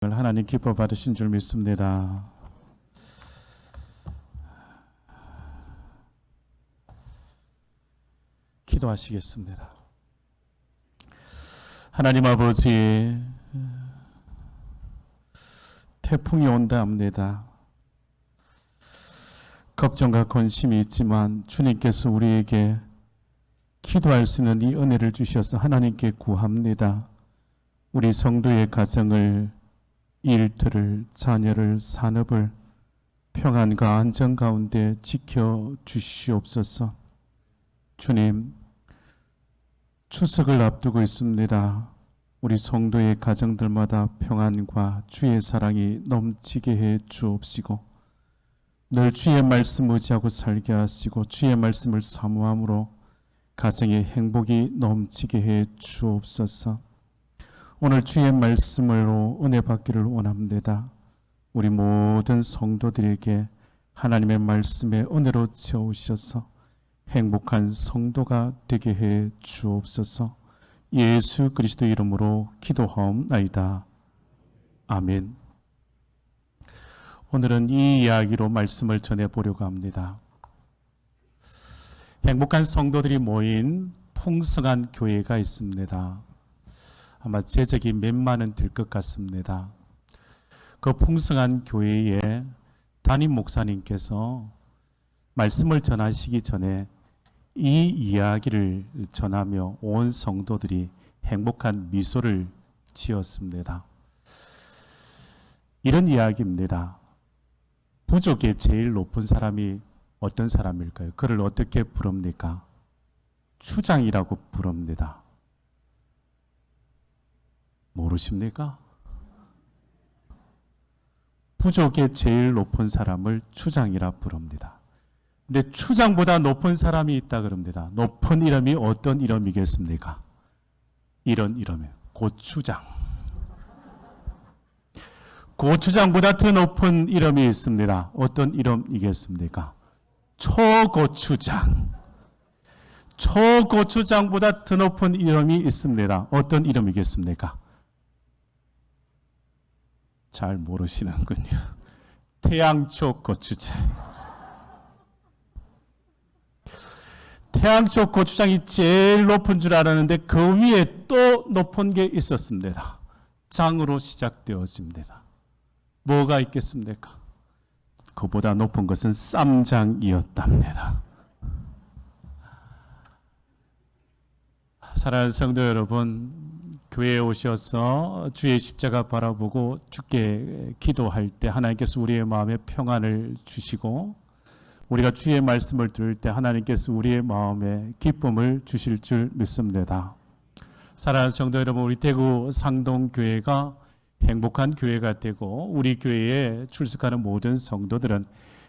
하나님 기뻐 받으신 줄 믿습니다. 기도하시겠습니다. 하나님 아버지, 태풍이 온다 합니다. 걱정과 근심이 있지만 주님께서 우리에게 기도할 수 있는 이 은혜를 주셔서 하나님께 구합니다. 우리 성도의 가정을, 일터를, 자녀를, 산업을 평안과 안전 가운데 지켜주시옵소서. 주님, 추석을 앞두고 있습니다. 우리 성도의 가정들마다 평안과 주의 사랑이 넘치게 해 주옵시고, 늘 주의 말씀 의지하고 살게 하시고 주의 말씀을 사모함으로 가정의 행복이 넘치게 해 주옵소서. 오늘 주의 말씀으로 은혜 받기를 원합니다. 우리 모든 성도들에게 하나님의 말씀에 은혜로 채우셔서 행복한 성도가 되게 해 주옵소서. 예수 그리스도 이름으로 기도하옵나이다. 아멘. 오늘은 이 이야기로 말씀을 전해보려고 합니다. 행복한 성도들이 모인 풍성한 교회가 있습니다. 아마 재적이 몇만은 될 것 같습니다. 그 풍성한 교회에 담임 목사님께서 말씀을 전하시기 전에 이 이야기를 전하며 온 성도들이 행복한 미소를 지었습니다. 이런 이야기입니다. 부족의 제일 높은 사람이 어떤 사람일까요? 그를 어떻게 부릅니까? 추장이라고 부릅니다. 모르십니까? 부족의 제일 높은 사람을 추장이라 부릅니다. 근데 추장보다 높은 사람이 있다 그럽니다. 높은 이름이 어떤 이름이겠습니까? 이런 이름이에요. 고추장. 고추장보다 더 높은 이름이 있습니다. 어떤 이름이겠습니까? 초고추장. 초고추장보다 더 높은 이름이 있습니다. 어떤 이름이겠습니까? 잘 모르시는군요. 태양초 고추장. 태양초 고추장이 제일 높은 줄 알았는데 그 위에 또 높은 게 있었습니다. 장으로 시작되었습니다. 뭐가 있겠습니까? 그보다 높은 것은 쌈장이었답니다. 사랑하는 성도 여러분, 교회에 오셔서 주의 십자가 바라보고 주께 기도할 때 하나님께서 우리의 마음에 평안을 주시고, 우리가 주의 말씀을 들을 때 하나님께서 우리의 마음에 기쁨을 주실 줄 믿습니다. 사랑하는 성도 여러분, 우리 대구 상동교회가 행복한 교회가 되고 우리 교회에 출석하는 모든 성도들은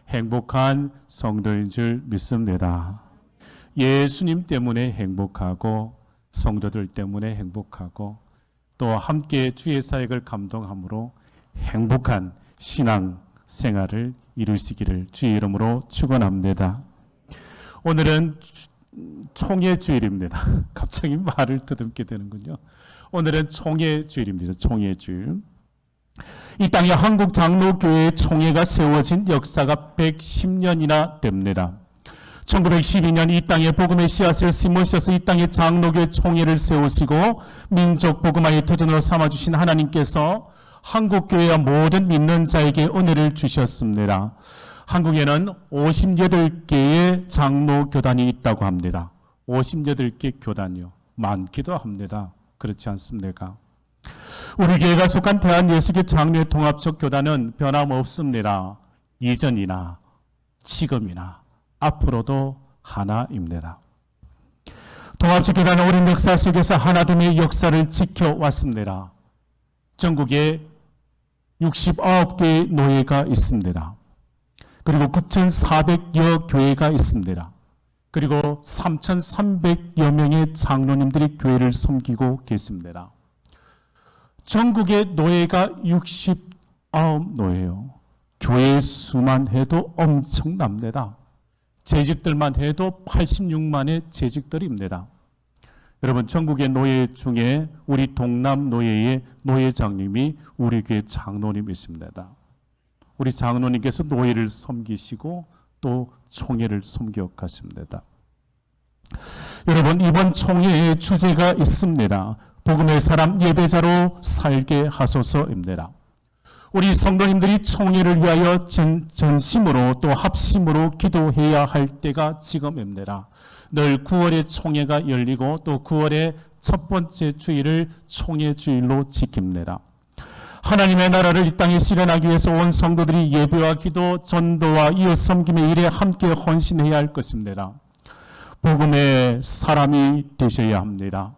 행복한 성도인 줄 믿습니다. 예수님 때문에 행복하고 성도들 때문에 행복하고 또 함께 주의 사역을 감동함으로 행복한 신앙 생활을 이루시기를 주의 이름으로 축원합니다. 오늘은 총회 주일입니다. 갑자기 말을 더듬게 되는군요. 오늘은 총회 주일입니다. 총회 주일. 이 땅에 한국 장로교회 총회가 세워진 역사가 110년이나 됩니다. 1912년 이 땅에 복음의 씨앗을 심으셔서 이 땅에 장로교회 총회를 세우시고 민족 복음화의 터전으로 삼아주신 하나님께서 한국교회와 모든 믿는 자에게 은혜를 주셨습니다. 한국에는 58개의 장로교단이 있다고 합니다. 58개 교단이요. 많기도 합니다. 그렇지 않습니까? 우리 교회가 속한 대한예수교 장로회 통합적 교단은 변함없습니다. 이전이나 지금이나 앞으로도 하나입니다. 통합적 교단은 오랜 역사 속에서 하나됨의 역사를 지켜왔습니다. 전국에 69개의 노예가 있습니다. 그리고 9,400여 교회가 있습니다. 그리고 3,300여 명의 장로님들이 교회를 섬기고 계십니다. 전국의 노예가 69노예요. 교회 수만 해도 엄청납니다. 재직들만 해도 86만의 재직들입니다. 여러분, 전국의 노예 중에 우리 동남 노예의 노예장님이 우리 교회 장로님이십니다. 우리 장로님께서 노예를 섬기시고 또 총회를 섬겨가십니다. 여러분, 이번 총회의 주제가 있습니다. 복음의 사람 예배자로 살게 하소서입니다. 우리 성도님들이 총회를 위하여 전심으로 또 합심으로 기도해야 할 때가 지금입니다. 늘 9월에 총회가 열리고 또 9월의 첫 번째 주일을 총회 주일로 지킵니다. 하나님의 나라를 이 땅에 실현하기 위해서 온 성도들이 예배와 기도, 전도와 이웃 섬김의 일에 함께 헌신해야 할 것입니다. 복음의 사람이 되셔야 합니다.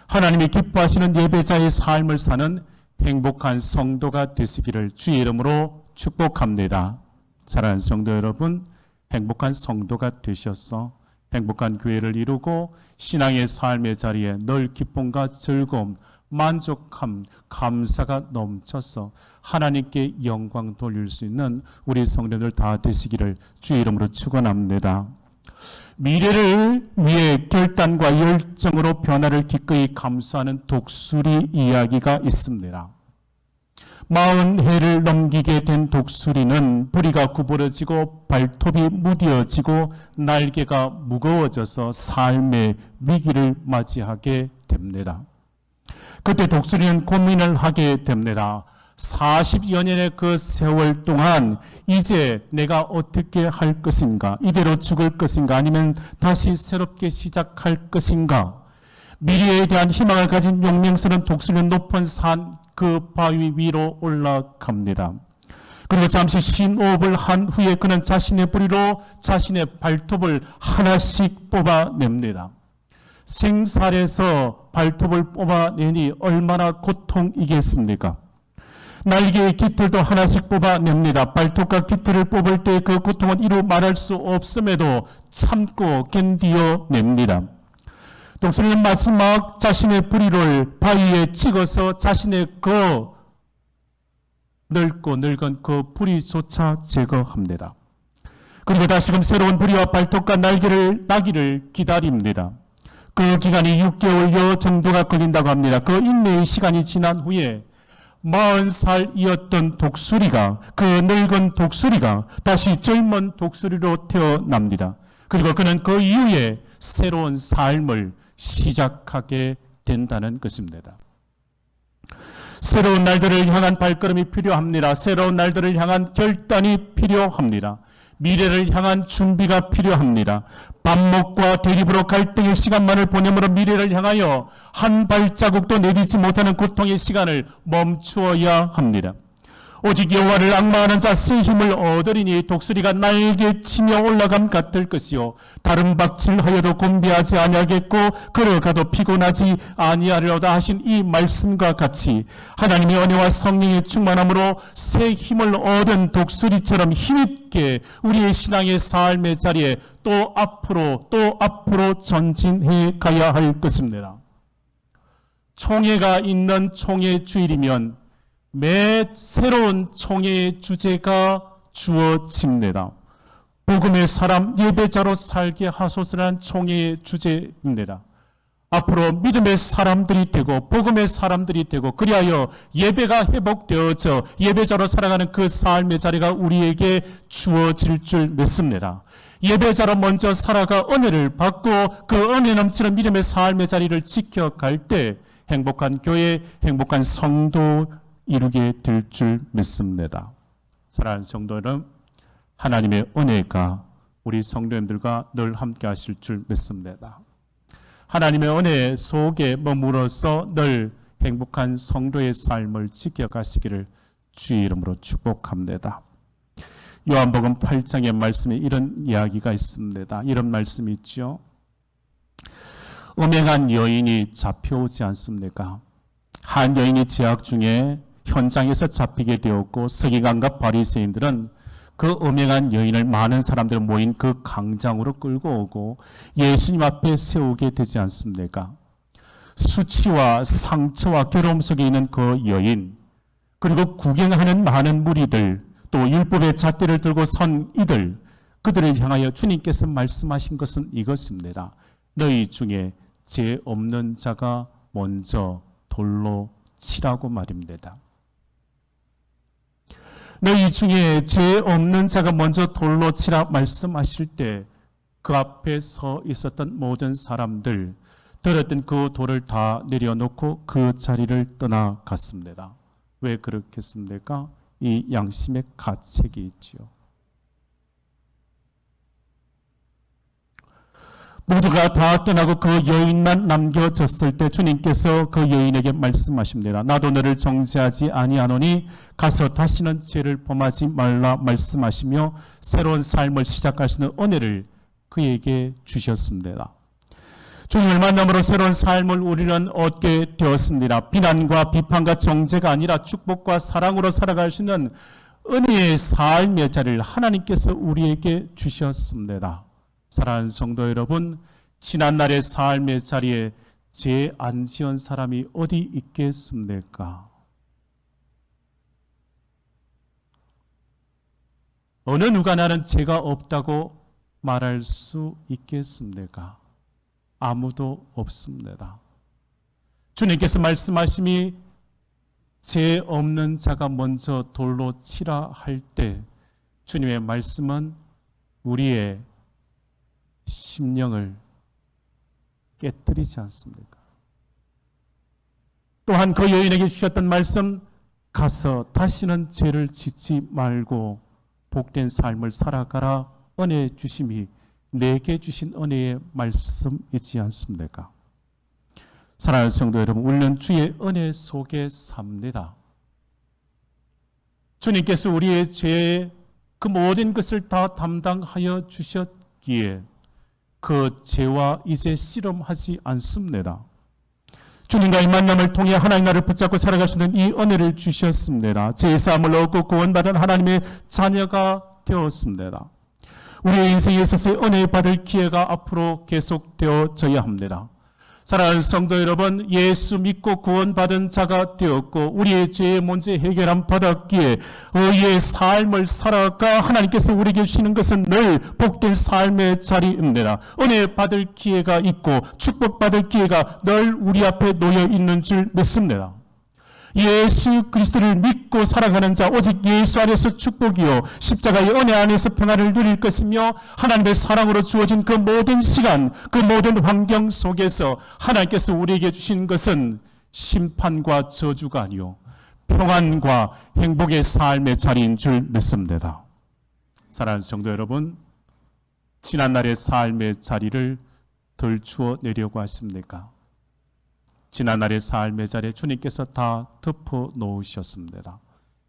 하나님이 기뻐하시는 예배자의 삶을 사는 행복한 성도가 되시기를 주의 이름으로 축복합니다. 사랑하는 성도 여러분, 행복한 성도가 되셔서 행복한 교회를 이루고 신앙의 삶의 자리에 늘 기쁨과 즐거움, 만족함, 감사가 넘쳐서 하나님께 영광 돌릴 수 있는 우리 성도들 다 되시기를 주의 이름으로 축원합니다. 미래를 위해 결단과 열정으로 변화를 기꺼이 감수하는 독수리 이야기가 있습니다. 40해를 넘기게 된 독수리는 부리가 구부러지고 발톱이 무뎌지고 날개가 무거워져서 삶의 위기를 맞이하게 됩니다. 그때 독수리는 고민을 하게 됩니다. 40여 년의 그 세월 동안 이제 내가 어떻게 할 것인가? 이대로 죽을 것인가? 아니면 다시 새롭게 시작할 것인가? 미래에 대한 희망을 가진 용맹스러운 독수리는 높은 산 그 바위 위로 올라갑니다. 그리고 잠시 심호흡을 한 후에 그는 자신의 뿌리로 자신의 발톱을 하나씩 뽑아냅니다. 생살에서 발톱을 뽑아내니 얼마나 고통이겠습니까? 날개의 깃털도 하나씩 뽑아냅니다. 발톱과 깃털을 뽑을 때 그 고통은 이루 말할 수 없음에도 참고 견디어냅니다. 독수리는 마지막 자신의 뿌리를 바위에 찍어서 자신의 그 넓고 늙은 그 뿌리조차 제거합니다. 그리고 다시금 새로운 뿌리와 발톱과 날개를 나기를 기다립니다. 그 기간이 6개월여 정도가 걸린다고 합니다. 그 인내의 시간이 지난 후에 40살이었던 독수리가, 그 늙은 독수리가 다시 젊은 독수리로 태어납니다. 그리고 그는 그 이후에 새로운 삶을 시작하게 된다는 것입니다. 새로운 날들을 향한 발걸음이 필요합니다. 새로운 날들을 향한 결단이 필요합니다. 미래를 향한 준비가 필요합니다. 반목과 대립으로 갈등의 시간만을 보내므로 미래를 향하여 한 발자국도 내딛지 못하는 고통의 시간을 멈추어야 합니다. 오직 여호와를 앙망하는 자 새 힘을 얻으리니 독수리가 날개 치며 올라감 같을 것이요 다른 박질하여도 곤비하지 아니하겠고 걸어가도 피곤하지 아니하리로다 하신 이 말씀과 같이 하나님의 은혜와 성령의 충만함으로 새 힘을 얻은 독수리처럼 힘있게 우리의 신앙의 삶의 자리에 또 앞으로 전진해 가야 할 것입니다. 총회가 있는 총회 주일이면 매 새로운 총회의 주제가 주어집니다. 복음의 사람 예배자로 살게 하소서라는 총회의 주제입니다. 앞으로 믿음의 사람들이 되고 복음의 사람들이 되고 그리하여 예배가 회복되어져 예배자로 살아가는 그 삶의 자리가 우리에게 주어질 줄 믿습니다. 예배자로 먼저 살아가 은혜를 받고 그 은혜 넘치는 믿음의 삶의 자리를 지켜갈 때 행복한 교회, 행복한 성도 이루게 될 줄 믿습니다. 사랑하는 성도 여러분, 하나님의 은혜가 우리 성도님들과 늘 함께 하실 줄 믿습니다. 하나님의 은혜 속에 머물러서 늘 행복한 성도의 삶을 지켜가시기를 주의 이름으로 축복합니다. 요한복음 8장의 말씀에 이런 이야기가 있습니다. 이런 말씀이 있죠. 음행한 여인이 잡혀오지 않습니까? 한 여인이 제약 중에 현장에서 잡히게 되었고 서기관과 바리새인들은 그 음행한 여인을 많은 사람들 모인 그 광장으로 끌고 오고 예수님 앞에 세우게 되지 않습니까? 수치와 상처와 괴로움 속에 있는 그 여인, 그리고 구경하는 많은 무리들, 또 율법의 잣대를 들고 선 이들, 그들을 향하여 주님께서 말씀하신 것은 이것입니다. 너희 중에 죄 없는 자가 먼저 돌로 치라고 말입니다. 너희 중에 죄 없는 자가 먼저 돌로 치라 말씀하실 때 그 앞에 서 있었던 모든 사람들, 들었던 그 돌을 다 내려놓고 그 자리를 떠나갔습니다. 왜 그렇겠습니까? 이 양심의 가책이 있지요. 모두가 다 떠나고 그 여인만 남겨졌을 때 주님께서 그 여인에게 말씀하십니다. 나도 너를 정죄하지 아니하노니 가서 다시는 죄를 범하지 말라 말씀하시며 새로운 삶을 시작하시는 은혜를 그에게 주셨습니다. 주님을 만남으로 새로운 삶을 우리는 얻게 되었습니다. 비난과 비판과 정죄가 아니라 축복과 사랑으로 살아갈 수 있는 은혜의 삶의 자리를 하나님께서 우리에게 주셨습니다. 사랑하는 성도 여러분, 지난날의 삶의 자리에 죄 안 지은 사람이 어디 있겠습니까? 어느 누가 나는 죄가 없다고 말할 수 있겠습니까? 아무도 없습니다. 주님께서 말씀하심이 죄 없는 자가 먼저 돌로 치라 할 때 주님의 말씀은 우리의 심령을 깨뜨리지 않습니까? 또한 그 여인에게 주셨던 말씀, 가서 다시는 죄를 짓지 말고 복된 삶을 살아가라 은혜 주심이 내게 주신 은혜의 말씀이지 않습니까? 사랑하는 성도 여러분, 우리는 주의 은혜 속에 삽니다. 주님께서 우리의 죄의 그 모든 것을 다 담당하여 주셨기에 그 죄와 이제 씨름하지 않습니다. 주님과의 만남을 통해 하나님 나라를 붙잡고 살아갈 수 있는 이 은혜를 주셨습니다. 죄사함을 얻고 구원받은 하나님의 자녀가 되었습니다. 우리의 인생에 있어서의 은혜 받을 기회가 앞으로 계속되어져야 합니다. 사랑하는 성도 여러분, 예수 믿고 구원받은 자가 되었고 우리의 죄의 문제 해결함 받았기에 의의 삶을 살아가 하나님께서 우리에게 주시는 것은 늘 복된 삶의 자리입니다. 은혜 받을 기회가 있고 축복받을 기회가 늘 우리 앞에 놓여 있는 줄 믿습니다. 예수 그리스도를 믿고 살아가는 자 오직 예수 안에서 축복이요 십자가의 은혜 안에서 평안을 누릴 것이며 하나님의 사랑으로 주어진 그 모든 시간 그 모든 환경 속에서 하나님께서 우리에게 주신 것은 심판과 저주가 아니요 평안과 행복의 삶의 자리인 줄 믿습니다. 사랑하는 성도 여러분, 지난날의 삶의 자리를 덜추어 내려고 하십니까? 지난날의 삶의 자리에 주님께서 다 덮어 놓으셨습니다.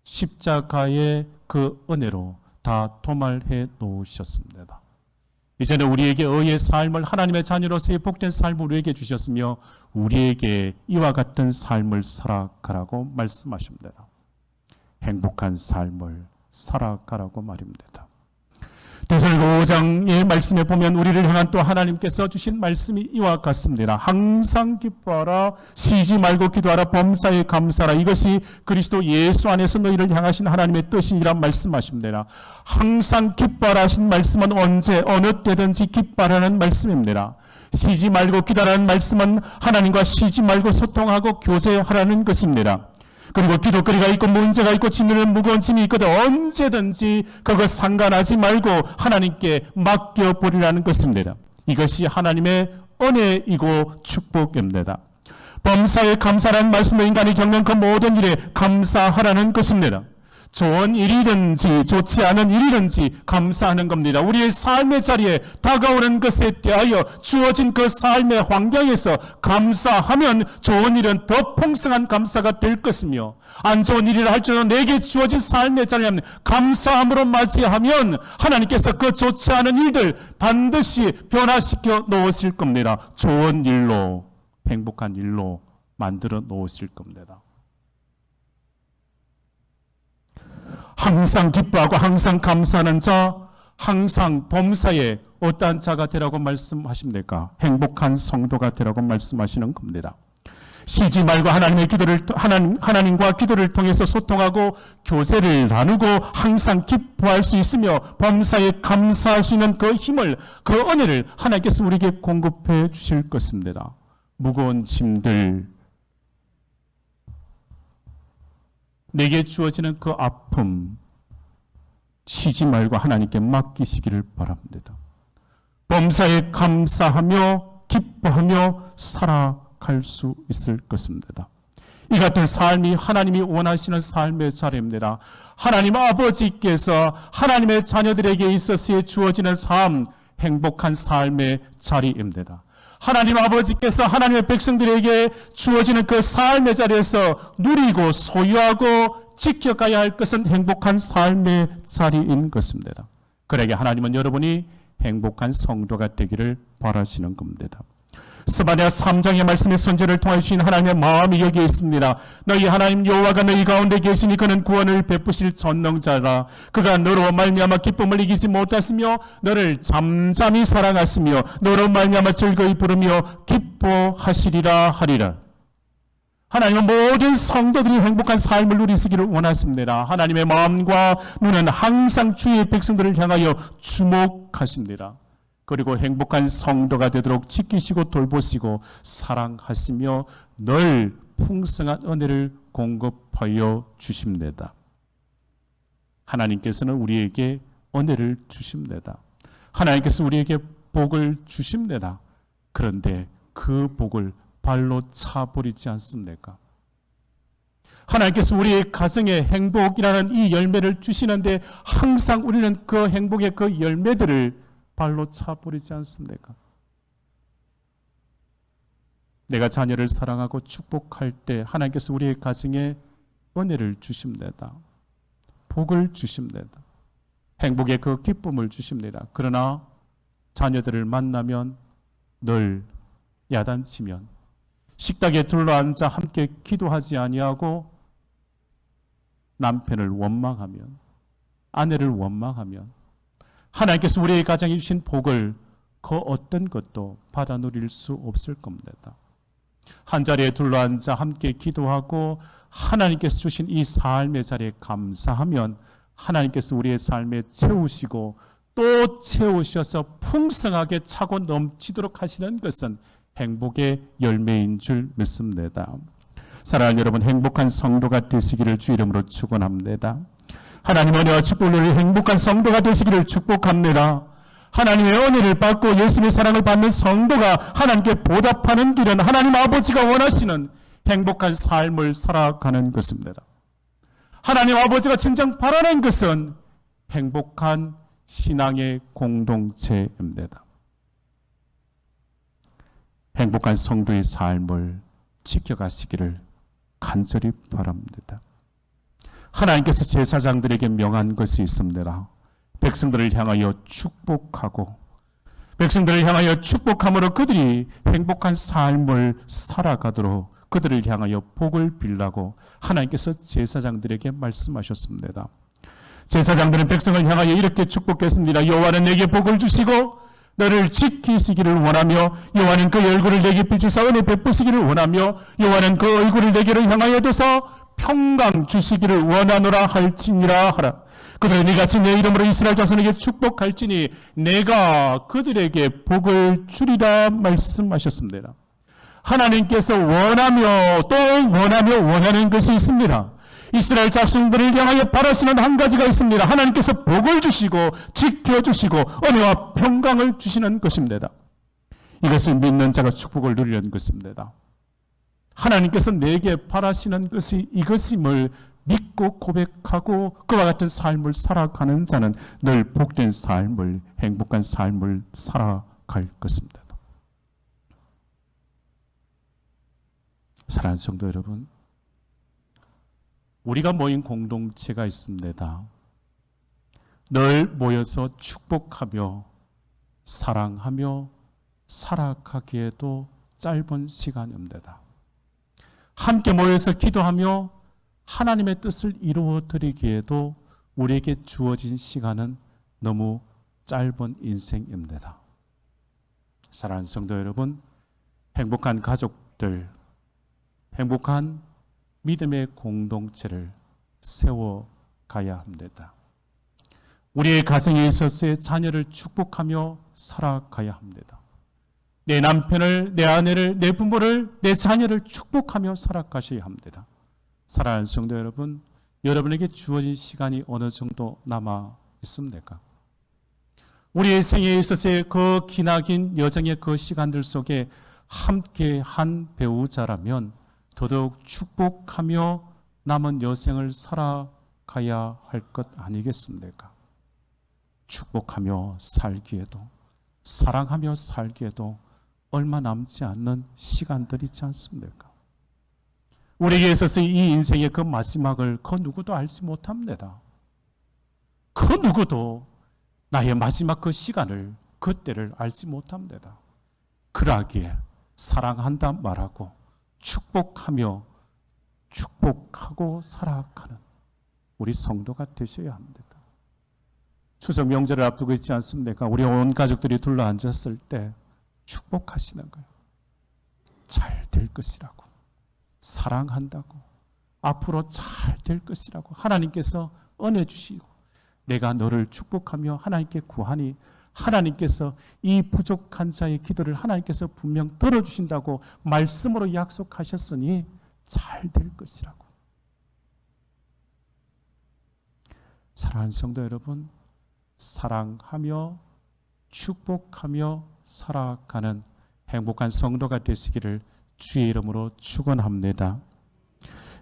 십자가의 그 은혜로 다 도말해 놓으셨습니다. 이제는 우리에게 의의 삶을 하나님의 자녀로서의 복된 삶을 우리에게 주셨으며 우리에게 이와 같은 삶을 살아가라고 말씀하십니다. 행복한 삶을 살아가라고 말입니다. 데살로니가 5장의 말씀에 보면 우리를 향한 또 하나님께서 주신 말씀이 이와 같습니다. 항상 기뻐하라, 쉬지 말고 기도하라, 범사에 감사하라. 이것이 그리스도 예수 안에서 너희를 향하신 하나님의 뜻이니라 말씀하십니다. 항상 기뻐하라 하신 말씀은 언제 어느 때든지 기뻐하라는 말씀입니다. 쉬지 말고 기도하라는 말씀은 하나님과 쉬지 말고 소통하고 교제하라는 것입니다. 그리고 기도거리가 있고 문제가 있고 짓누르는 무거운 짐이 있거든 언제든지 그거 상관하지 말고 하나님께 맡겨버리라는 것입니다. 이것이 하나님의 은혜이고 축복입니다. 범사에 감사라는 말씀으로 인간이 겪는 그 모든 일에 감사하라는 것입니다. 좋은 일이든지 좋지 않은 일이든지 감사하는 겁니다. 우리의 삶의 자리에 다가오는 것에 대하여 주어진 그 삶의 환경에서 감사하면 좋은 일은 더 풍성한 감사가 될 것이며 안 좋은 일이라 할지라도 내게 주어진 삶의 자리에 감사함으로 맞이하면 하나님께서 그 좋지 않은 일들 반드시 변화시켜 놓으실 겁니다. 좋은 일로 행복한 일로 만들어 놓으실 겁니다. 항상 기뻐하고 항상 감사하는 자, 항상 범사에 어떠한 자가 되라고 말씀하십니까? 행복한 성도가 되라고 말씀하시는 겁니다. 쉬지 말고 하나님과 기도를 통해서 소통하고 교제를 나누고 항상 기뻐할 수 있으며 범사에 감사할 수 있는 그 힘을, 그 은혜를 하나님께서 우리에게 공급해 주실 것입니다. 무거운 짐들, 내게 주어지는 그 아픔, 쉬지 말고 하나님께 맡기시기를 바랍니다. 범사에 감사하며 기뻐하며 살아갈 수 있을 것입니다. 이 같은 삶이 하나님이 원하시는 삶의 자리입니다. 하나님 아버지께서 하나님의 자녀들에게 있어서 주어지는 삶, 행복한 삶의 자리입니다. 하나님 아버지께서 하나님의 백성들에게 주어지는 그 삶의 자리에서 누리고 소유하고 지켜가야 할 것은 행복한 삶의 자리인 것입니다. 그러게 하나님은 여러분이 행복한 성도가 되기를 바라시는 겁니다. 스바냐 3장의 말씀의 선제를 통해 주신 하나님의 마음이 여기에 있습니다. 너희 하나님 여호와가 너희 가운데 계시니 그는 구원을 베푸실 전능자라. 그가 너로 말미암아 기쁨을 이기지 못하시며 너를 잠잠히 사랑하시며 너로 말미암아 즐거이 부르며 기뻐하시리라 하리라. 하나님은 모든 성도들이 행복한 삶을 누리시기를 원하십니다. 하나님의 마음과 눈은 항상 주의 백성들을 향하여 주목하십니다. 그리고 행복한 성도가 되도록 지키시고 돌보시고 사랑하시며 늘 풍성한 은혜를 공급하여 주십니다. 하나님께서는 우리에게 은혜를 주십니다. 하나님께서 우리에게 복을 주십니다. 그런데 그 복을 발로 차버리지 않습니까? 하나님께서 우리의 가정에 행복이라는 이 열매를 주시는데 항상 우리는 그 행복의 그 열매들을 발로 차버리지 않습니까? 내가 자녀를 사랑하고 축복할 때 하나님께서 우리의 가정에 은혜를 주십니다. 복을 주십니다. 행복의 그 기쁨을 주십니다. 그러나 자녀들을 만나면 늘 야단치면 식탁에 둘러앉아 함께 기도하지 아니하고 남편을 원망하면 아내를 원망하면 하나님께서 우리의 가정에 주신 복을 그 어떤 것도 받아 누릴 수 없을 겁니다. 한자리에 둘러앉아 함께 기도하고 하나님께서 주신 이 삶의 자리에 감사하면 하나님께서 우리의 삶에 채우시고 또 채우셔서 풍성하게 차고 넘치도록 하시는 것은 행복의 열매인 줄 믿습니다. 사랑하는 여러분, 행복한 성도가 되시기를 주 이름으로 축원합니다. 하나님 은혜와 축복을 누리 행복한 성도가 되시기를 축복합니다. 하나님의 은혜를 받고 예수님의 사랑을 받는 성도가 하나님께 보답하는 길은 하나님 아버지가 원하시는 행복한 삶을 살아가는 것입니다. 하나님 아버지가 진정 바라는 것은 행복한 신앙의 공동체입니다. 행복한 성도의 삶을 지켜가시기를 간절히 바랍니다. 하나님께서 제사장들에게 명한 것이 있습니다. 백성들을 향하여 축복하고 백성들을 향하여 축복함으로 그들이 행복한 삶을 살아가도록 그들을 향하여 복을 빌라고 하나님께서 제사장들에게 말씀하셨습니다. 제사장들은 백성을 향하여 이렇게 축복했습니다. 여호와는 내게 복을 주시고 너를 지키시기를 원하며 여호와는 그 얼굴을 내게 비추사 은혜 베푸시기를 원하며 여호와는 그 얼굴을 내게로 향하여 둬서 평강 주시기를 원하노라 할지니라 하라. 그들은 이같이 내 이름으로 이스라엘 자손에게 축복할지니 내가 그들에게 복을 주리라 말씀하셨습니다. 하나님께서 원하며 또 원하는 것이 있습니다. 이스라엘 자손들을 향하여 바라시는 한 가지가 있습니다. 하나님께서 복을 주시고 지켜주시고 은혜와 평강을 주시는 것입니다. 이것을 믿는 자가 축복을 누리는 것입니다. 하나님께서 내게 바라시는 것이 이것임을 믿고 고백하고 그와 같은 삶을 살아가는 자는 늘 복된 삶을, 행복한 삶을 살아갈 것입니다. 사랑하는 성도 여러분, 우리가 모인 공동체가 있습니다. 늘 모여서 축복하며 사랑하며 살아가기에도 짧은 시간입니다. 함께 모여서 기도하며 하나님의 뜻을 이루어 드리기에도 우리에게 주어진 시간은 너무 짧은 인생입니다. 사랑하는 성도 여러분, 행복한 가족들, 행복한 믿음의 공동체를 세워가야 합니다. 우리의 가정에 있어서의 자녀를 축복하며 살아가야 합니다. 내 남편을, 내 아내를, 내 부모를, 내 자녀를 축복하며 살아가셔야 합니다. 사랑하는 성도 여러분, 여러분에게 주어진 시간이 어느 정도 남아 있습니까? 우리의 생애에 있어서의 그 기나긴 여정의 그 시간들 속에 함께 한 배우자라면 더더욱 축복하며 남은 여생을 살아가야 할 것 아니겠습니까? 축복하며 살기에도, 사랑하며 살기에도 얼마 남지 않는 시간들이 있지 않습니까? 우리에게 있어서 이 인생의 그 마지막을 그 누구도 알지 못합니다. 그 누구도 나의 마지막 그 시간을, 그 때를 알지 못합니다. 그러기에 사랑한다 말하고 축복하며 축복하고 살아가는 우리 성도가 되셔야 합니다. 추석 명절을 앞두고 있지 않습니까? 우리 온 가족들이 둘러앉았을 때 축복하시는 거예요. 잘 될 것이라고, 사랑한다고, 앞으로 잘 될 것이라고 하나님께서 은혜 주시고, 내가 너를 축복하며 하나님께 구하니 하나님께서 이 부족한 자의 기도를 하나님께서 분명 들어주신다고 말씀으로 약속하셨으니 잘 될 것이라고. 사랑하는 성도 여러분, 사랑하며 축복하며 살아가는 행복한 성도가 되시기를 주의 이름으로 축원합니다.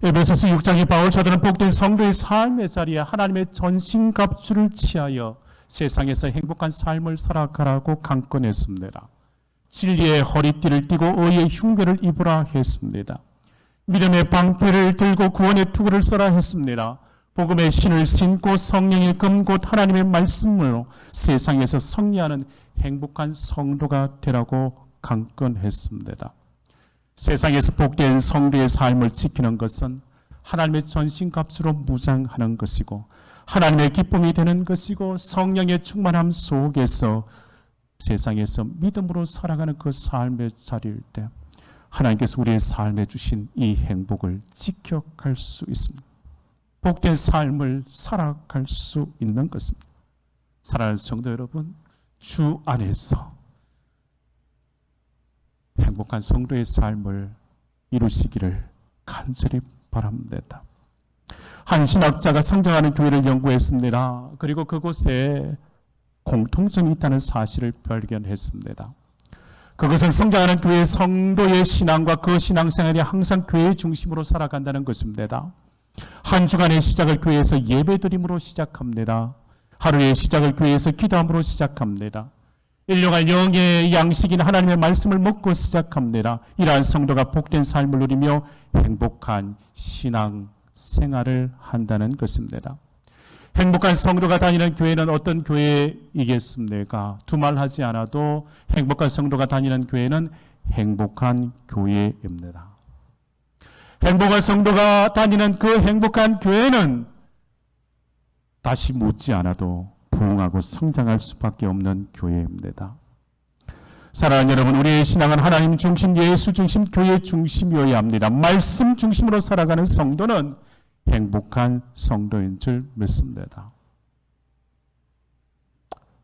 에베소서 6장의 바울 사도는 복된 성도의 삶의 자리에 하나님의 전신갑주를 취하여 세상에서 행복한 삶을 살아가라고 강권했습니다. 진리의 허리띠를 띠고 의의 흉배를 입으라 했습니다. 믿음의 방패를 들고 구원의 투구를 써라 했습니다. 복음의 신을 신고 성령의 금 곧 하나님의 말씀으로 세상에서 승리하는 행복한 성도가 되라고 강권했습니다. 세상에서 복된 성도의 삶을 지키는 것은 하나님의 전신갑주로 무장하는 것이고 하나님의 기쁨이 되는 것이고 성령의 충만함 속에서 세상에서 믿음으로 살아가는 그 삶의 자리일 때 하나님께서 우리의 삶에 주신 이 행복을 지켜갈 수 있습니다. 복된 삶을 살아갈 수 있는 것입니다. 사랑하는 성도 여러분, 주 안에서 행복한 성도의 삶을 이루시기를 간절히 바랍니다. 한 신학자가 성장하는 교회를 연구했습니다. 그리고 그곳에 공통점이 있다는 사실을 발견했습니다. 그것은 성장하는 교회 성도의 신앙과 그 신앙생활이 항상 교회의 중심으로 살아간다는 것입니다. 한 주간의 시작을 교회에서 예배드림으로 시작합니다. 하루의 시작을 교회에서 기도함으로 시작합니다. 일용할 영의 양식인 하나님의 말씀을 먹고 시작합니다. 이러한 성도가 복된 삶을 누리며 행복한 신앙 생활을 한다는 것입니다. 행복한 성도가 다니는 교회는 어떤 교회이겠습니까? 두말하지 않아도 행복한 성도가 다니는 교회는 행복한 교회입니다. 행복한 성도가 다니는 그 행복한 교회는 다시 묻지 않아도 부흥하고 성장할 수밖에 없는 교회입니다. 사랑하는 여러분, 우리의 신앙은 하나님 중심, 예수 중심, 교회 중심이어야 합니다. 말씀 중심으로 살아가는 성도는 행복한 성도인 줄 믿습니다.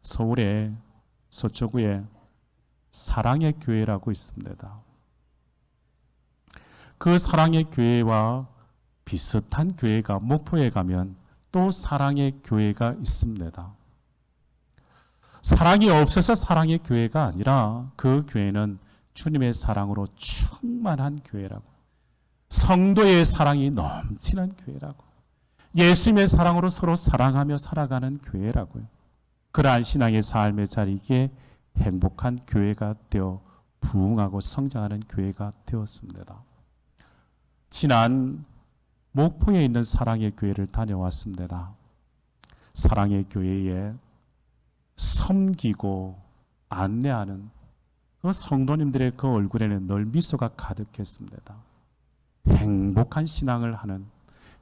서울의 서초구에 사랑의 교회라고 있습니다. 그 사랑의 교회와 비슷한 교회가 목포에 가면 또 사랑의 교회가 있습니다. 사랑이 없어서 사랑의 교회가 아니라 그 교회는 주님의 사랑으로 충만한 교회라고, 성도의 사랑이 넘치는 교회라고, 예수님의 사랑으로 서로 사랑하며 살아가는 교회라고요. 그러한 신앙의 삶의 자리에 행복한 교회가 되어 부흥하고 성장하는 교회가 되었습니다. 지난 목포에 있는 사랑의 교회를 다녀왔습니다. 사랑의 교회에 섬기고 안내하는 그 성도님들의 그 얼굴에는 늘 미소가 가득했습니다. 행복한 신앙을 하는,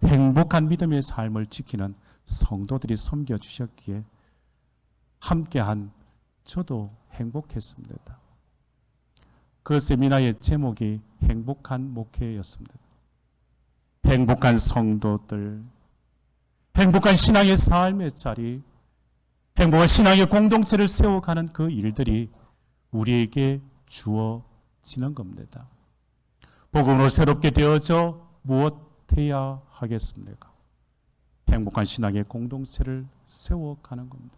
행복한 믿음의 삶을 지키는 성도들이 섬겨주셨기에 함께한 저도 행복했습니다. 그 세미나의 제목이 행복한 목회였습니다. 행복한 성도들, 행복한 신앙의 삶의 자리, 행복한 신앙의 공동체를 세워가는 그 일들이 우리에게 주어지는 겁니다. 복음으로 새롭게 되어져 무엇 해야 하겠습니까? 행복한 신앙의 공동체를 세워가는 겁니다.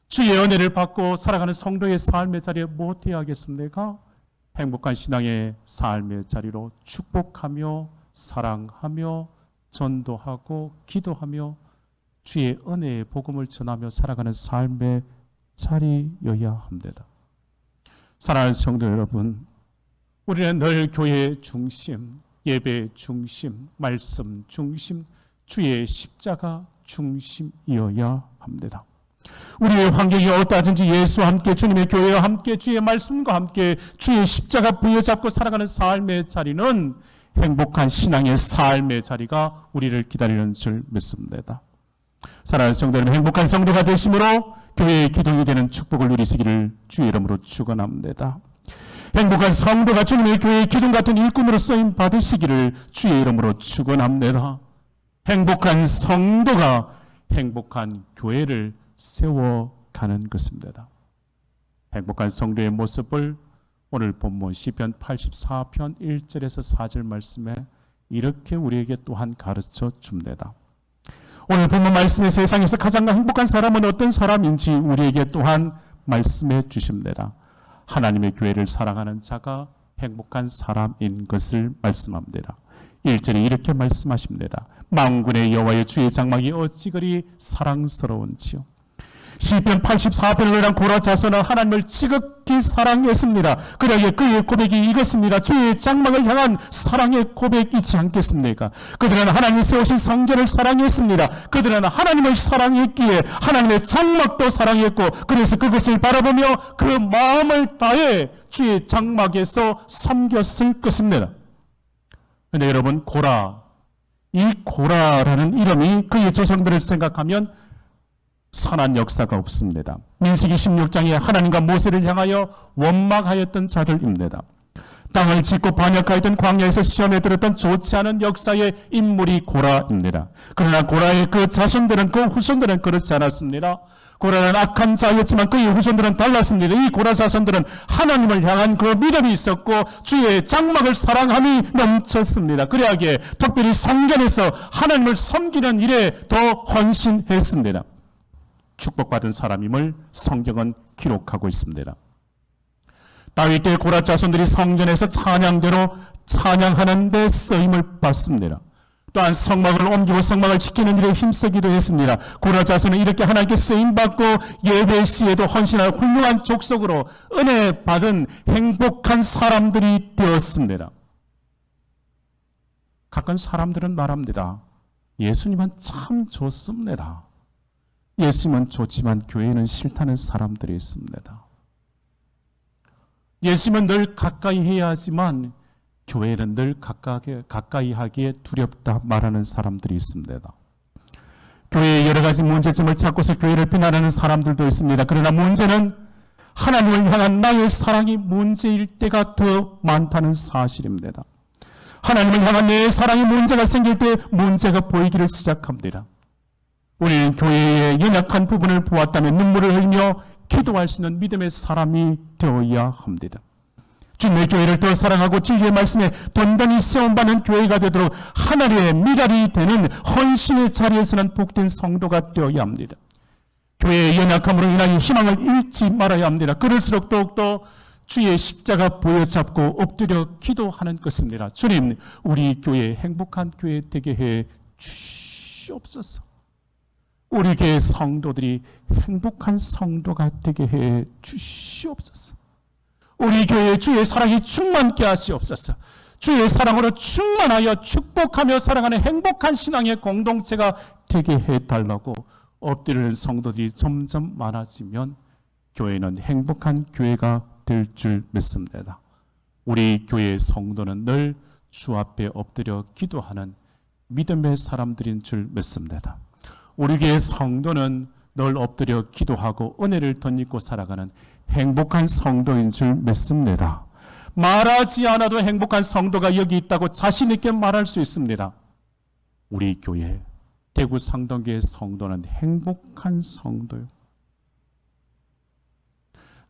주의 은혜를 받고 살아가는 성도의 삶의 자리에 무엇 해야 하겠습니까? 행복한 신앙의 삶의 자리로 축복하며 사랑하며 전도하고 기도하며 주의 은혜의 복음을 전하며 살아가는 삶의 자리여야 합니다. 사랑하는 성도 여러분, 우리는 늘 교회의 중심, 예배의 중심, 말씀 중심, 주의 십자가 중심이어야 합니다. 우리의 환경이 어떠하든지 예수와 함께, 주님의 교회와 함께, 주의 말씀과 함께 주의 십자가 부여잡고 살아가는 삶의 자리는 행복한 신앙의 삶의 자리가 우리를 기다리는 줄 믿습니다. 사랑하는 성도 여러분, 행복한 성도가 되심으로 교회의 기둥이 되는 축복을 누리시기를 주의 이름으로 축원합니다. 행복한 성도가 주님의 교회의 기둥 같은 일꾼으로 쓰임 받으시기를 주의 이름으로 축원합니다. 행복한 성도가 행복한 교회를 세워가는 것입니다. 행복한 성도의 모습을 오늘 본문 시편 84편 1절에서 4절 말씀에 이렇게 우리에게 또한 가르쳐 줍니다. 오늘 본문 말씀에 세상에서 가장 행복한 사람은 어떤 사람인지 우리에게 또한 말씀해 주십니다. 하나님의 교회를 사랑하는 자가 행복한 사람인 것을 말씀합니다. 1절에 이렇게 말씀하십니다. 만군의 여호와의 주의 장막이 어찌 그리 사랑스러운지요. 시편 84편을 노래한 고라 자손은 하나님을 지극히 사랑했습니다. 그러기에 그의 고백이 이것입니다. 주의 장막을 향한 사랑의 고백이지 않겠습니까? 그들은 하나님이 세우신 성전을 사랑했습니다. 그들은 하나님을 사랑했기에 하나님의 장막도 사랑했고, 그래서 그것을 바라보며 그 마음을 다해 주의 장막에서 섬겼을 것입니다. 그런데 여러분, 이 고라라는 이름이 그의 조상들을 생각하면 선한 역사가 없습니다. 민수기 16장에 하나님과 모세를 향하여 원망하였던 자들입니다. 땅을 짓고 반역하였던 광야에서 시험에 들었던 좋지 않은 역사의 인물이 고라입니다. 그러나 고라의 그 자손들은, 그 후손들은 그렇지 않았습니다. 고라는 악한 자였지만 그의 후손들은 달랐습니다. 이 고라 자손들은 하나님을 향한 그 믿음이 있었고 주의 장막을 사랑함이 넘쳤습니다. 그래야기에 특별히 성전에서 하나님을 섬기는 일에 더 헌신했습니다. 축복받은 사람임을 성경은 기록하고 있습니다. 다윗 때 고라 자손들이 성전에서 찬양대로 찬양하는 데 쓰임을 받습니다. 또한 성막을 옮기고 성막을 지키는 일에 힘쓰기도 했습니다. 고라 자손은 이렇게 하나님께 쓰임받고 예배 시에도 헌신할 훌륭한 족속으로 은혜 받은 행복한 사람들이 되었습니다. 가끔 사람들은 말합니다. 예수님은 참 좋습니다. 예수님은 좋지만 교회는 싫다는 사람들이 있습니다. 예수님은 늘 가까이 해야 하지만 교회는 늘 가까이 하기에 두렵다 말하는 사람들이 있습니다. 교회의 여러 가지 문제점을 찾고서 교회를 비난하는 사람들도 있습니다. 그러나 문제는 하나님을 향한 나의 사랑이 문제일 때가 더 많다는 사실입니다. 하나님을 향한 내 사랑이 문제가 생길 때 문제가 보이기를 시작합니다. 우리는 교회의 연약한 부분을 보았다면 눈물을 흘리며 기도할 수 있는 믿음의 사람이 되어야 합니다. 주님의 교회를 더 사랑하고 진리의 말씀에 던던히 세움받는 교회가 되도록 하나님의 미랄이 되는 헌신의 자리에서는 복된 성도가 되어야 합니다. 교회의 연약함으로 인하여 희망을 잃지 말아야 합니다. 그럴수록 더욱더 주의 십자가 보여잡고 엎드려 기도하는 것입니다. 주님, 우리 교회 행복한 교회 되게 해 주시옵소서. 우리 교회 성도들이 행복한 성도가 되게 해 주시옵소서. 우리 교회에 주의 사랑이 충만케 하시옵소서. 주의 사랑으로 충만하여 축복하며 살아가는 행복한 신앙의 공동체가 되게 해달라고 엎드리는 성도들이 점점 많아지면 교회는 행복한 교회가 될 줄 믿습니다. 우리 교회의 성도는 늘 주 앞에 엎드려 기도하는 믿음의 사람들인 줄 믿습니다. 우리 교회 성도는 늘 엎드려 기도하고 은혜를 덧입고 살아가는 행복한 성도인 줄 믿습니다. 말하지 않아도 행복한 성도가 여기 있다고 자신 있게 말할 수 있습니다. 우리 교회, 대구 상동교회 성도는 행복한 성도요.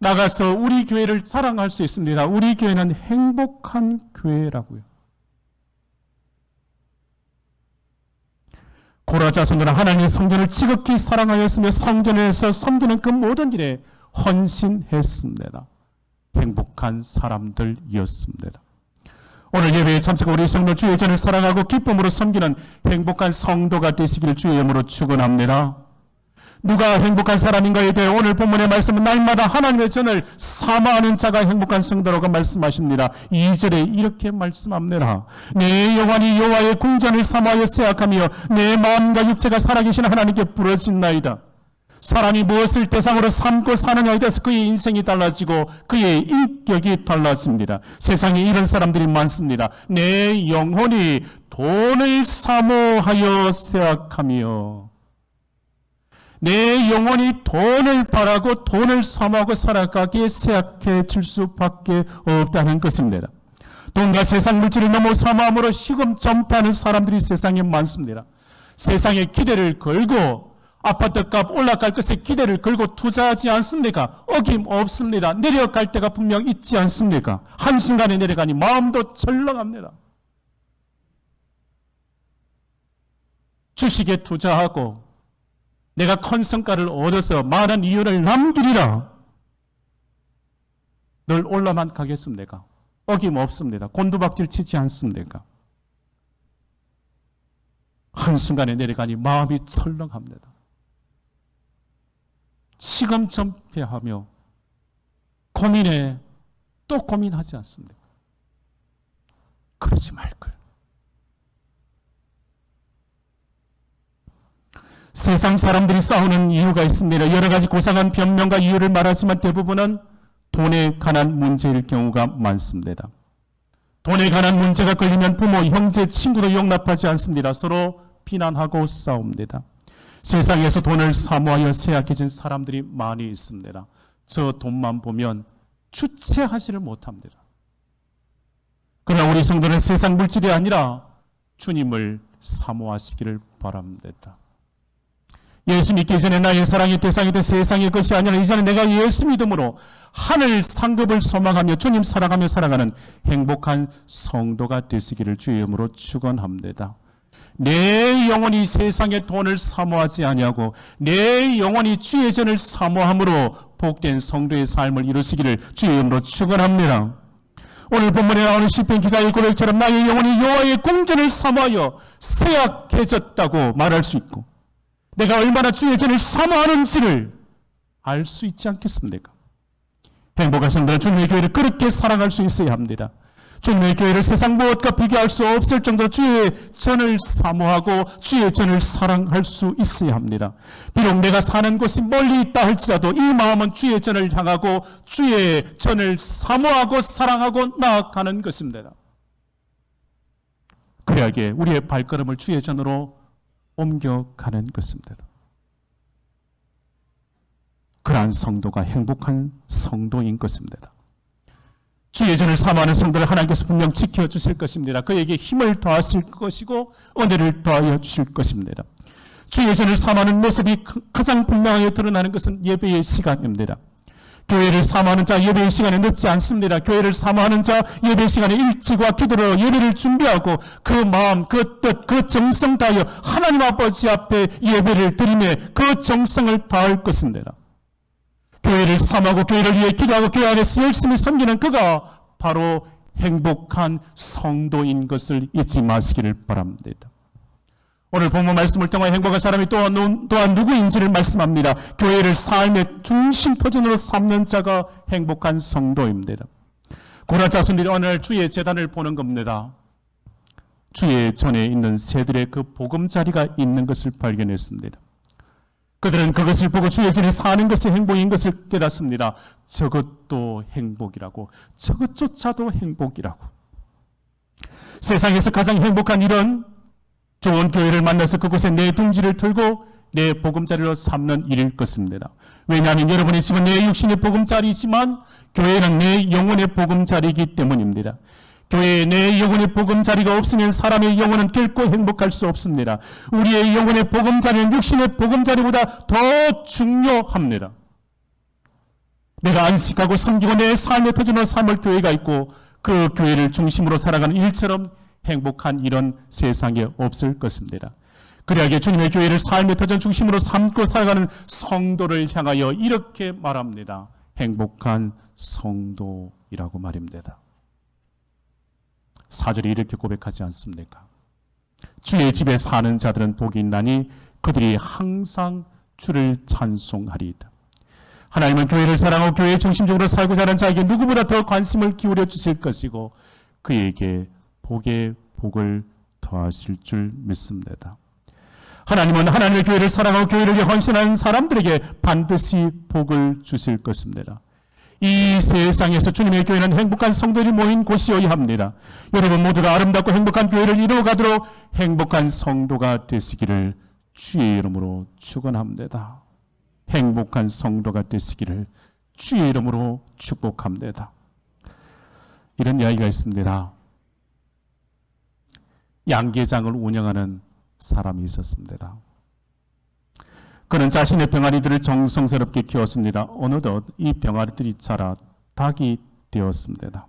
나가서 우리 교회를 자랑할 수 있습니다. 우리 교회는 행복한 교회라고요. 고라 자손들은 하나님의 성전을 지극히 사랑하였으며 성전에서 섬기는 그 모든 일에 헌신했습니다. 행복한 사람들이었습니다. 오늘 예배에 참석한 우리 성도 주의 전을 사랑하고 기쁨으로 섬기는 행복한 성도가 되시기를 주의 이름으로 축원합니다. 누가 행복한 사람인가에 대해 오늘 본문의 말씀은 날마다 하나님의 전을 사모하는 자가 행복한 성도라고 말씀하십니다. 2절에 이렇게 말씀합니다. 내 영혼이 여호와의 궁전을 사모하여 생각하며 내 마음과 육체가 살아계신 하나님께 부르짖나이다. 사람이 무엇을 대상으로 삼고 사느냐에 대해서 그의 인생이 달라지고 그의 인격이 달라집니다. 세상에 이런 사람들이 많습니다. 내 영혼이 돈을 사모하여 생각하며 내 영혼이 돈을 바라고 돈을 사모하고 살아가기에 생각해질 수밖에 없다는 것입니다. 돈과 세상 물질을 너무 사모함으로 시금전폐하는 사람들이 세상에 많습니다. 세상에 기대를 걸고 아파트값 올라갈 것에 기대를 걸고 투자하지 않습니까? 어김없습니다. 내려갈 때가 분명 있지 않습니까? 한순간에 내려가니 마음도 철렁합니다. 주식에 투자하고 내가 큰 성과를 얻어서 많은 이윤을 남기리라. 늘 올라만 가겠습니까? 어김없습니다. 곤두박질 치지 않습니까? 한순간에 내려가니 마음이 철렁합니다. 시금전폐하며 고민에 또 고민하지 않습니까? 그러지 말걸. 세상 사람들이 싸우는 이유가 있습니다. 여러 가지 고상한 변명과 이유를 말하지만 대부분은 돈에 관한 문제일 경우가 많습니다. 돈에 관한 문제가 걸리면 부모, 형제, 친구도 용납하지 않습니다. 서로 비난하고 싸웁니다. 세상에서 돈을 사모하여 세약해진 사람들이 많이 있습니다. 저 돈만 보면 주체하지를 못합니다. 그러나 우리 성도는 세상 물질이 아니라 주님을 사모하시기를 바랍니다. 예수 믿기 전에 나의 사랑의 대상이 된 세상의 것이 아니라 이제는 내가 예수 믿음으로 하늘 상급을 소망하며 주님 사랑하며 살아가는 행복한 성도가 되시기를 주의 이름으로 축원합니다. 내 영혼이 세상의 돈을 사모하지 아니하고 내 영혼이 주의 전을 사모함으로 복된 성도의 삶을 이루시기를 주의 이름으로 축원합니다. 오늘 본문에 나오는 시편 기자의 고백처럼 나의 영혼이 여호와의 궁전을 사모하여 쇠약해졌다고 말할 수 있고 내가 얼마나 주의 전을 사모하는지를 알 수 있지 않겠습니까? 행복한 성도는 주님의 교회를 그렇게 사랑할 수 있어야 합니다. 주님의 교회를 세상 무엇과 비교할 수 없을 정도로 주의 전을 사모하고 주의 전을 사랑할 수 있어야 합니다. 비록 내가 사는 곳이 멀리 있다 할지라도 이 마음은 주의 전을 향하고 주의 전을 사모하고 사랑하고 나아가는 것입니다. 그래야게 우리의 발걸음을 주의 전으로 옮겨가는 것입니다. 그러한 성도가 행복한 성도인 것입니다. 주의 전을 사모하는 성도를 하나님께서 분명 지켜주실 것입니다. 그에게 힘을 더하실 것이고 은혜를 더하여 주실 것입니다. 주의 전을 사모하는 모습이 가장 분명하게 드러나는 것은 예배의 시간입니다. 교회를 사모하는 자 예배의 시간에 늦지 않습니다. 교회를 사모하는 자 예배 시간에 일찍 와 기도로 예배를 준비하고 그 마음, 그 뜻, 그 정성 다하여 하나님 아버지 앞에 예배를 드리며 그 정성을 다할 것입니다. 교회를 사모하고 교회를 위해 기도하고 교회 안에서 열심히 섬기는 그가 바로 행복한 성도인 것을 잊지 마시기를 바랍니다. 오늘 본문 말씀을 통해 행복한 사람이 또한 누구인지를 말씀합니다. 교회를 삶의 중심터전으로 삼는 자가 행복한 성도입니다. 고라 자손들이 오늘 주의 제단을 보는 겁니다. 주의 전에 있는 새들의 그 보금자리가 있는 것을 발견했습니다. 그들은 그것을 보고 주의 전에 사는 것이 행복인 것을 깨닫습니다. 저것도 행복이라고, 저것조차도 행복이라고. 세상에서 가장 행복한 일은 좋은 교회를 만나서 그곳에 내 둥지를 틀고 내 보금자리로 삼는 일일 것입니다. 왜냐하면 여러분의 집은 내 육신의 보금자리이지만 교회는 내 영혼의 보금자리이기 때문입니다. 교회에 내 영혼의 보금자리가 없으면 사람의 영혼은 결코 행복할 수 없습니다. 우리의 영혼의 보금자리는 육신의 보금자리보다 더 중요합니다. 내가 안식하고 섬기고 내 삶의 터전으로 삼을 교회가 있고 그 교회를 중심으로 살아가는 일처럼 행복한 이런 세상에 없을 것입니다. 그래야 주님의 교회를 삶의 터전 중심으로 삼고 살아가는 성도를 향하여 이렇게 말합니다. 행복한 성도이라고 말입니다. 4절에 이렇게 고백하지 않습니까? 주의 집에 사는 자들은 복이 있나니 그들이 항상 주를 찬송하리이다. 하나님은 교회를 사랑하고 교회 중심적으로 살고자 하는 자에게 누구보다 더 관심을 기울여 주실 것이고 그에게 복에 복을 더하실 줄 믿습니다. 하나님은 하나님의 교회를 사랑하고 교회를 위해 헌신하는 사람들에게 반드시 복을 주실 것입니다. 이 세상에서 주님의 교회는 행복한 성도들이 모인 곳이어야 합니다. 여러분 모두가 아름답고 행복한 교회를 이루어가도록 행복한 성도가 되시기를 주의 이름으로 축원합니다. 행복한 성도가 되시기를 주의 이름으로 축복합니다. 이런 이야기가 있습니다. 양계장을 운영하는 사람이 있었습니다. 그는 자신의 병아리들을 정성스럽게 키웠습니다. 어느덧 이 병아리들이 자라 닭이 되었습니다.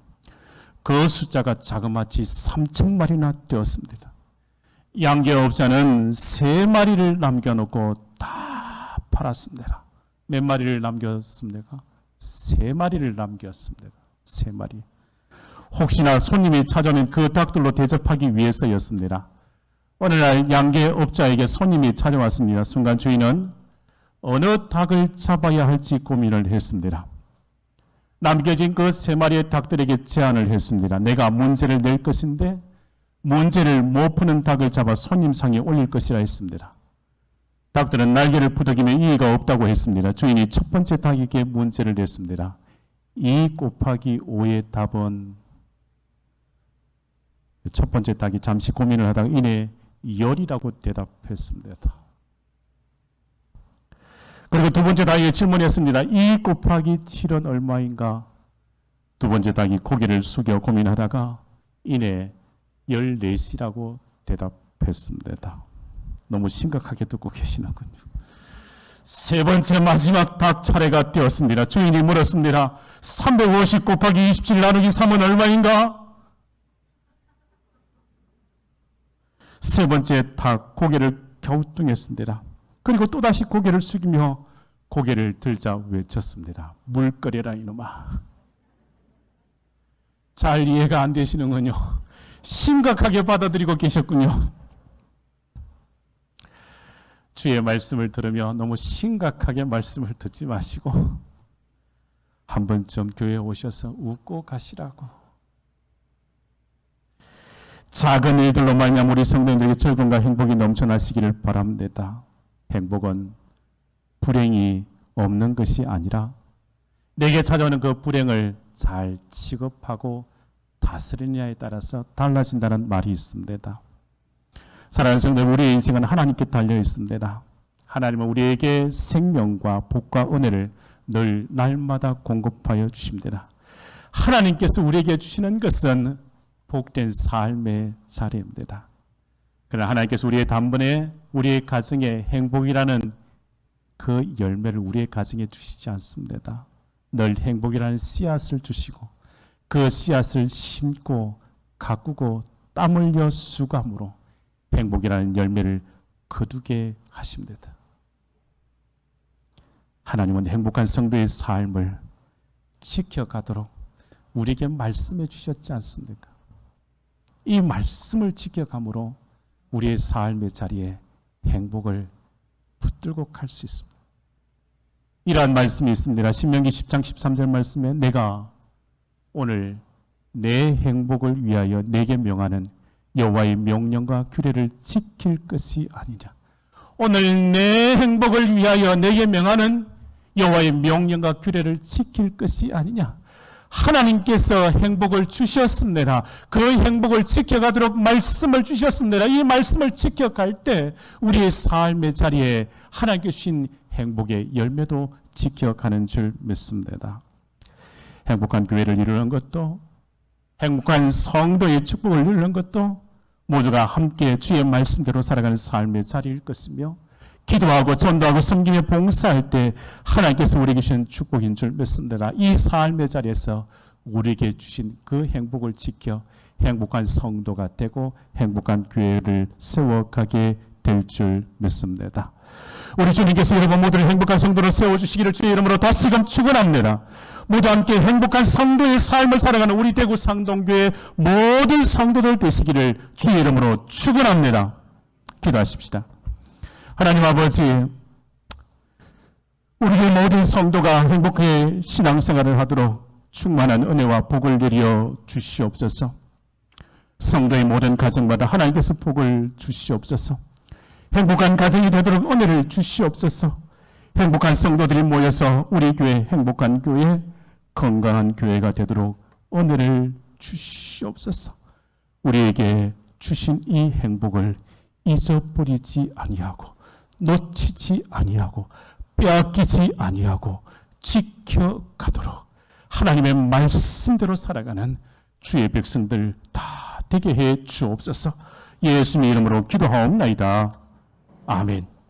그 숫자가 자그마치 3,000마리나 되었습니다. 양계업자는 3마리를 남겨놓고 다 팔았습니다. 몇 마리를 남겼습니까? 3마리를 남겼습니다. 3마리. 혹시나 손님이 찾아오면 그 닭들로 대접하기 위해서였습니다. 어느 날 양계업자에게 손님이 찾아왔습니다. 순간 주인은 어느 닭을 잡아야 할지 고민을 했습니다. 남겨진 그 3마리의 닭들에게 제안을 했습니다. 내가 문제를 낼 것인데 문제를 못 푸는 닭을 잡아 손님 상에 올릴 것이라 했습니다. 닭들은 날개를 부득이며 이의가 없다고 했습니다. 주인이 첫 번째 닭에게 문제를 냈습니다. 2 곱하기 5의 답은 첫 번째 닭이 잠시 고민을 하다가 이내 열이라고 대답했습니다. 그리고 두 번째 닭에게 질문했습니다. 2 곱하기 7은 얼마인가? 두 번째 닭이 고개를 숙여 고민하다가 이내 14시라고 대답했습니다. 너무 심각하게 듣고 계시는군요. 세 번째 마지막 닭 차례가 되었습니다. 주인이 물었습니다. 350 곱하기 27 나누기 3은 얼마인가? 세 번째 닭 고개를 갸우뚱했습니다. 그리고 또다시 고개를 숙이며 고개를 들자 외쳤습니다. 물 끓여라 이놈아. 잘 이해가 안 되시는군요. 심각하게 받아들이고 계셨군요. 주의 말씀을 들으며 너무 심각하게 말씀을 듣지 마시고 한 번쯤 교회에 오셔서 웃고 가시라고. 작은 일들로 말미암아 우리 성도님들에게 즐거움과 행복이 넘쳐나시기를 바랍니다. 행복은 불행이 없는 것이 아니라 내게 찾아오는 그 불행을 잘 취급하고 다스리느냐에 따라서 달라진다는 말이 있습니다. 사랑하는 성도들, 우리의 인생은 하나님께 달려 있습니다. 하나님은 우리에게 생명과 복과 은혜를 늘 날마다 공급하여 주십니다. 하나님께서 우리에게 주시는 것은 복된 삶의 자리입니다. 그러나 하나님께서 우리의 단번에 우리의 가정에 행복이라는 그 열매를 우리의 가정에 주시지 않습니다. 늘 행복이라는 씨앗을 주시고 그 씨앗을 심고 가꾸고 땀 흘려 수감으로 행복이라는 열매를 거두게 하십니다. 하나님은 행복한 성도의 삶을 지켜가도록 우리에게 말씀해 주셨지 않습니까? 이 말씀을 지켜감으로 우리의 삶의 자리에 행복을 붙들고 갈 수 있습니다. 이러한 말씀이 있습니다. 신명기 10장 13절 말씀에 내가 오늘 내 행복을 위하여 내게 명하는 여호와의 명령과 규례를 지킬 것이 아니냐. 오늘 내 행복을 위하여 내게 명하는 여호와의 명령과 규례를 지킬 것이 아니냐. 하나님께서 행복을 주셨습니다. 그 행복을 지켜가도록 말씀을 주셨습니다. 이 말씀을 지켜갈 때 우리의 삶의 자리에 하나님께 주신 행복의 열매도 지켜가는 줄 믿습니다. 행복한 교회를 이루는 것도 행복한 성도의 축복을 이루는 것도 모두가 함께 주의 말씀대로 살아가는 삶의 자리일 것이며 기도하고 전도하고 섬기며 봉사할 때 하나님께서 우리에게 주신 축복인 줄 믿습니다. 이 삶의 자리에서 우리에게 주신 그 행복을 지켜 행복한 성도가 되고 행복한 교회를 세워가게 될 줄 믿습니다. 우리 주님께서 여러분 모두를 행복한 성도로 세워주시기를 주의 이름으로 다시금 축원합니다. 모두 함께 행복한 성도의 삶을 살아가는 우리 대구 상동교회 모든 성도들 되시기를 주의 이름으로 축원합니다. 기도하십시다. 하나님 아버지, 우리의 모든 성도가 행복하게 신앙생활을 하도록 충만한 은혜와 복을 내려 주시옵소서. 성도의 모든 가정마다 하나님께서 복을 주시옵소서. 행복한 가정이 되도록 은혜를 주시옵소서. 행복한 성도들이 모여서 우리 교회 행복한 교회, 건강한 교회가 되도록 은혜를 주시옵소서. 우리에게 주신 이 행복을 잊어버리지 아니하고 놓치지 아니하고 빼앗기지 아니하고 지켜가도록 하나님의 말씀대로 살아가는 주의 백성들 다 되게 해 주옵소서. 예수님의 이름으로 기도하옵나이다. 아멘.